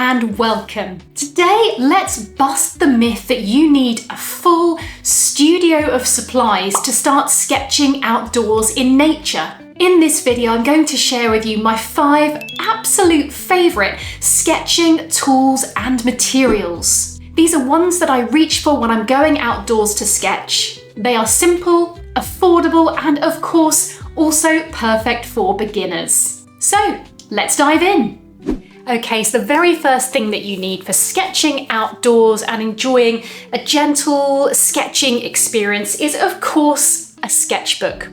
and welcome. Today, let's bust the myth that you need a full studio of supplies to start sketching outdoors in nature. In this video, I'm going to share with you my 5 absolute favourite sketching tools and materials. These are ones that I reach for when I'm going outdoors to sketch. They are simple, affordable, and of course, also perfect for beginners. So, let's dive in. Okay, so the very first thing that you need for sketching outdoors and enjoying a gentle sketching experience is, of course, a sketchbook.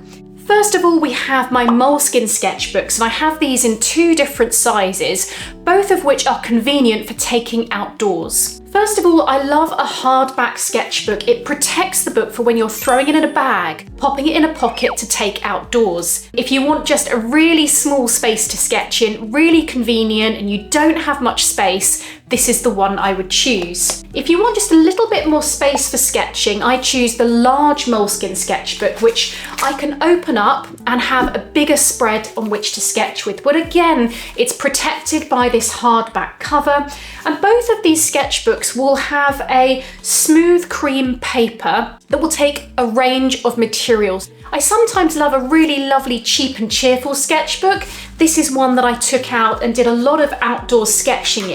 First of all, we have my moleskin sketchbooks, and I have these in 2 different sizes, both of which are convenient for taking outdoors. First of all, I love a hardback sketchbook. It protects the book for when you're throwing it in a bag, popping it in a pocket to take outdoors. If you want just a really small space to sketch in, really convenient, and you don't have much space, this is the one I would choose. If you want just a little bit more space for sketching, I choose the large moleskin sketchbook, which I can open up and have a bigger spread on which to sketch with. But again, it's protected by this hardback cover, and both of these sketchbooks will have a smooth cream paper that will take a range of materials. I sometimes love a really lovely, cheap and cheerful sketchbook. This is one that I took out and did a lot of outdoor sketching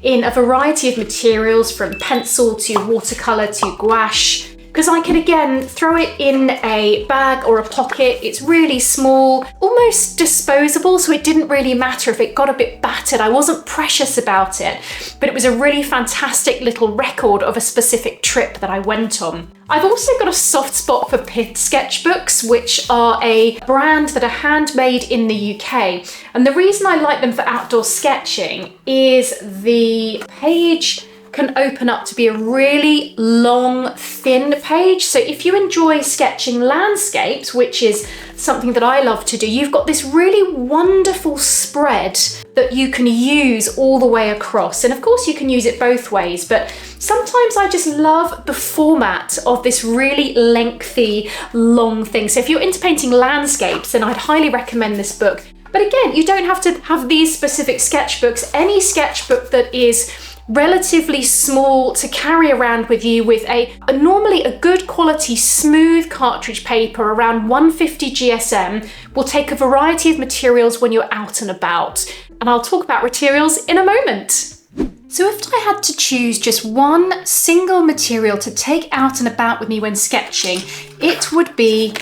in a variety of materials, from pencil to watercolour to gouache, because I can again throw it in a bag or a pocket. It's really small, almost disposable, so it didn't really matter if it got a bit battered. I wasn't precious about it, but it was a really fantastic little record of a specific trip that I went on. I've also got a soft spot for Pith sketchbooks, which are a brand that are handmade in the UK. And the reason I like them for outdoor sketching is the page can open up to be a really long, thin page. So if you enjoy sketching landscapes, which is something that I love to do, you've got this really wonderful spread that you can use all the way across. And of course you can use it both ways, but sometimes I just love the format of this really lengthy, long thing. So if you're into painting landscapes, then I'd highly recommend this book. But again, you don't have to have these specific sketchbooks. Any sketchbook that is relatively small to carry around with you, with normally a good quality smooth cartridge paper around 150 GSM, will take a variety of materials when you're out and about. And I'll talk about materials in a moment. So if I had to choose just one single material to take out and about with me when sketching, it would be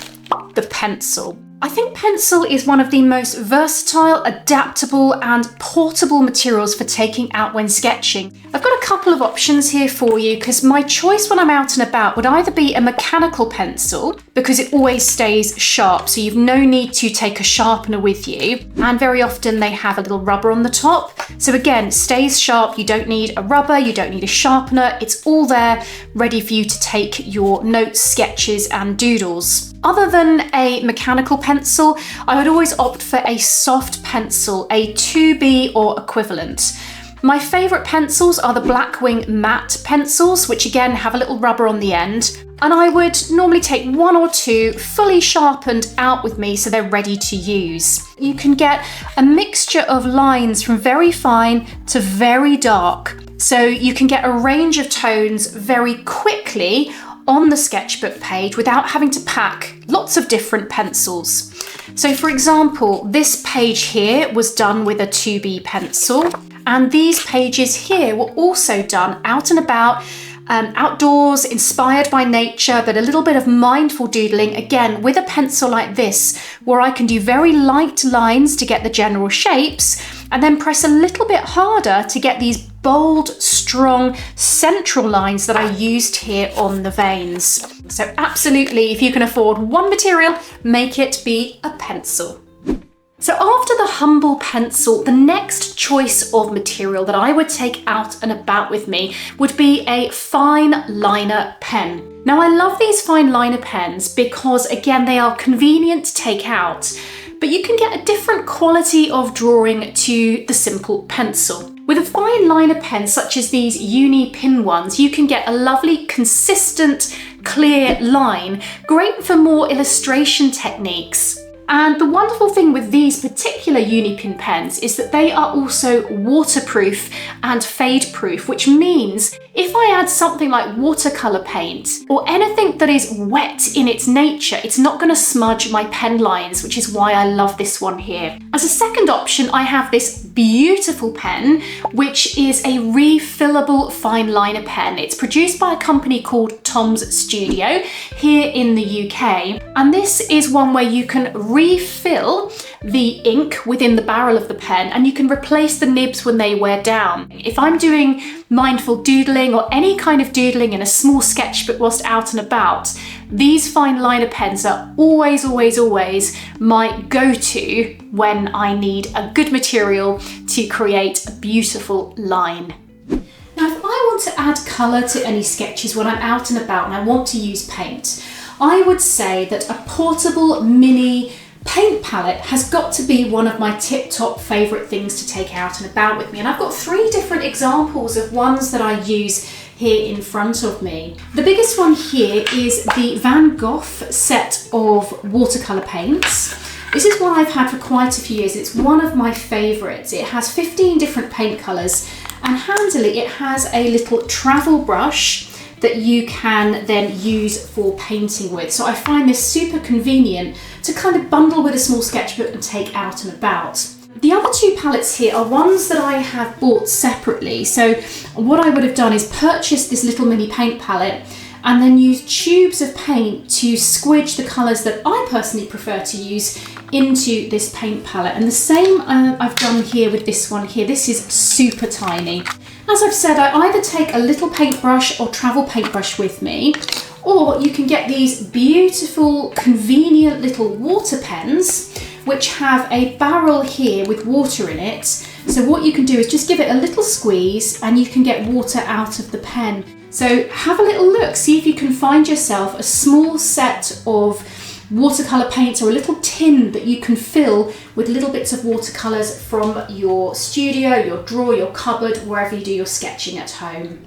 the pencil. I think pencil is one of the most versatile, adaptable and portable materials for taking out when sketching. I've got a couple of options here for you, because my choice when I'm out and about would either be a mechanical pencil, because it always stays sharp, so you've no need to take a sharpener with you, and very often they have a little rubber on the top. So again, stays sharp, you don't need a rubber, you don't need a sharpener, it's all there ready for you to take your notes, sketches and doodles. Other than a mechanical pencil, I would always opt for a soft pencil, a 2B or equivalent. My favourite pencils are the Blackwing matte pencils, which again have a little rubber on the end. And I would normally take 1 or 2 fully sharpened out with me so they're ready to use. You can get a mixture of lines from very fine to very dark. So you can get a range of tones very quickly on the sketchbook page without having to pack lots of different pencils. So for example, this page here was done with a 2B pencil, and these pages here were also done out and about, outdoors, inspired by nature, but a little bit of mindful doodling, again with a pencil like this, where I can do very light lines to get the general shapes, and then press a little bit harder to get these bold, strong, central lines that I used here on the veins. So absolutely, if you can afford one material, make it be a pencil. So after the humble pencil, the next choice of material that I would take out and about with me would be a fine liner pen. Now I love these fine liner pens because again, they are convenient to take out, but you can get a different quality of drawing to the simple pencil. With a fine liner pen such as these uni pin ones, you can get a lovely, consistent, clear line, great for more illustration techniques. And the wonderful thing with these particular Unipin pens is that they are also waterproof and fade proof, which means if I add something like watercolour paint or anything that is wet in its nature, it's not going to smudge my pen lines, which is why I love this one here. As a second option, I have this beautiful pen, which is a refillable fine liner pen. It's produced by a company called Tom's Studio here in the UK. And this is one where you can refill the ink within the barrel of the pen and you can replace the nibs when they wear down. If I'm doing mindful doodling or any kind of doodling in a small sketchbook whilst out and about, these fine liner pens are always my go-to when I need a good material to create a beautiful line. Now, if I want to add colour to any sketches when I'm out and about and I want to use paint, I would say that a portable mini paint palette has got to be one of my tip-top favourite things to take out and about with me. And I've got 3 different examples of ones that I use here in front of me. The biggest one here is the Van Gogh set of watercolour paints. This is one I've had for quite a few years. It's one of my favourites. It has 15 different paint colours and handily it has a little travel brush that you can then use for painting with. So I find this super convenient to kind of bundle with a small sketchbook and take out and about. The other 2 palettes here are ones that I have bought separately. So what I would have done is purchase this little mini paint palette and then use tubes of paint to squidge the colours that I personally prefer to use into this paint palette. And the same I've done here with this one here. This is super tiny. As I've said, I either take a little paintbrush or travel paintbrush with me, or you can get these beautiful, convenient little water pens, which have a barrel here with water in it. So what you can do is just give it a little squeeze and you can get water out of the pen. So have a little look, see if you can find yourself a small set of watercolour paints or a little tin that you can fill with little bits of watercolours from your studio, your drawer, your cupboard, wherever you do your sketching at home.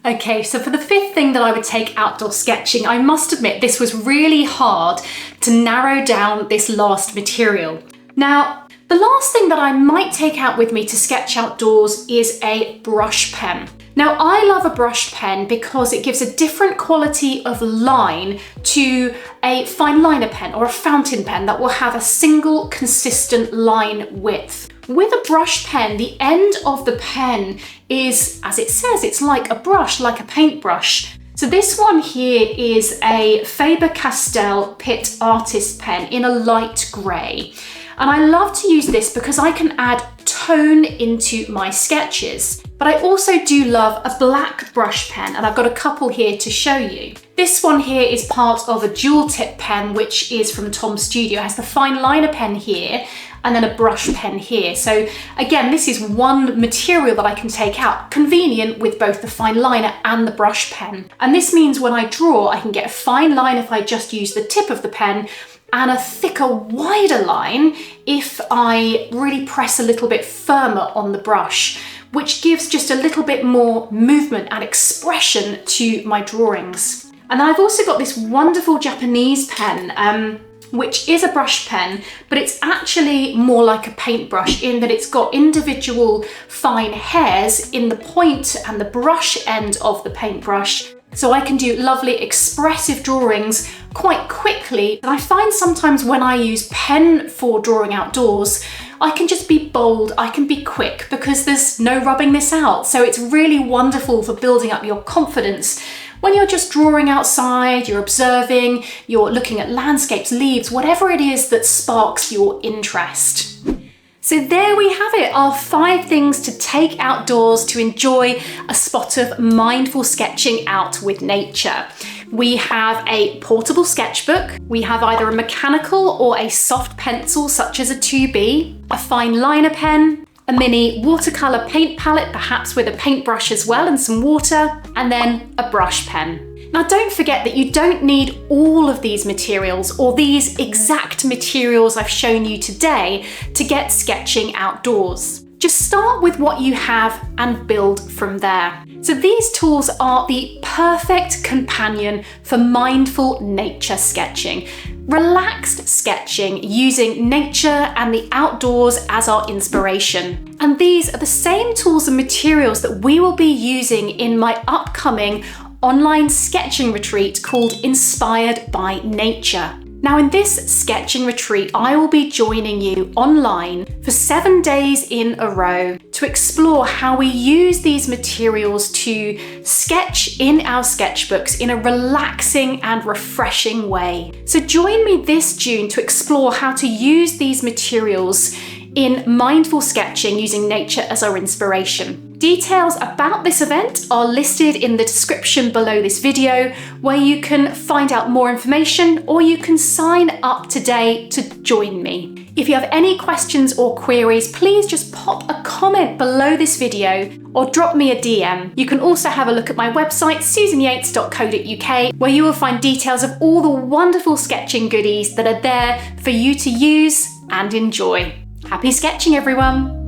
Okay, so for the 5th thing that I would take outdoor sketching, I must admit this was really hard to narrow down this last material. Now, the last thing that I might take out with me to sketch outdoors is a brush pen. Now, I love a brush pen because it gives a different quality of line to a fine liner pen or a fountain pen that will have a single consistent line width. With a brush pen, the end of the pen is, as it says, it's like a brush, like a paintbrush. So this one here is a Faber-Castell Pitt Artist pen in a light grey. And I love to use this because I can add tone into my sketches. But I also do love a black brush pen, and I've got a couple here to show you. This one here is part of a dual tip pen, which is from Tom's Studio. It has the fine liner pen here and then a brush pen here. So again, this is one material that I can take out, convenient with both the fine liner and the brush pen. And this means when I draw, I can get a fine line if I just use the tip of the pen, and a thicker, wider line if I really press a little bit firmer on the brush, which gives just a little bit more movement and expression to my drawings. And I've also got this wonderful Japanese pen, which is a brush pen, but it's actually more like a paintbrush in that it's got individual fine hairs in the point and the brush end of the paintbrush. So I can do lovely expressive drawings quite quickly. And I find sometimes when I use pen for drawing outdoors, I can just be bold, I can be quick because there's no rubbing this out. So it's really wonderful for building up your confidence when you're just drawing outside, you're observing, you're looking at landscapes, leaves, whatever it is that sparks your interest. So there we have it, our 5 things to take outdoors to enjoy a spot of mindful sketching out with nature. We have a portable sketchbook, we have either a mechanical or a soft pencil such as a 2B, a fine liner pen, a mini watercolour paint palette, perhaps with a paintbrush as well and some water, and then a brush pen. Now don't forget that you don't need all of these materials or these exact materials I've shown you today to get sketching outdoors. Just start with what you have and build from there. So these tools are the perfect companion for mindful nature sketching. relaxed sketching using nature and the outdoors as our inspiration. And these are the same tools and materials that we will be using in my upcoming online sketching retreat called Inspired by Nature. Now, in this sketching retreat, I will be joining you online for 7 days in a row to explore how we use these materials to sketch in our sketchbooks in a relaxing and refreshing way. So join me this June to explore how to use these materials in mindful sketching using nature as our inspiration. Details about this event are listed in the description below this video, where you can find out more information or you can sign up today to join me. If you have any questions or queries, please just pop a comment below this video or drop me a DM. You can also have a look at my website, susanyates.co.uk, where you will find details of all the wonderful sketching goodies that are there for you to use and enjoy. Happy sketching, everyone!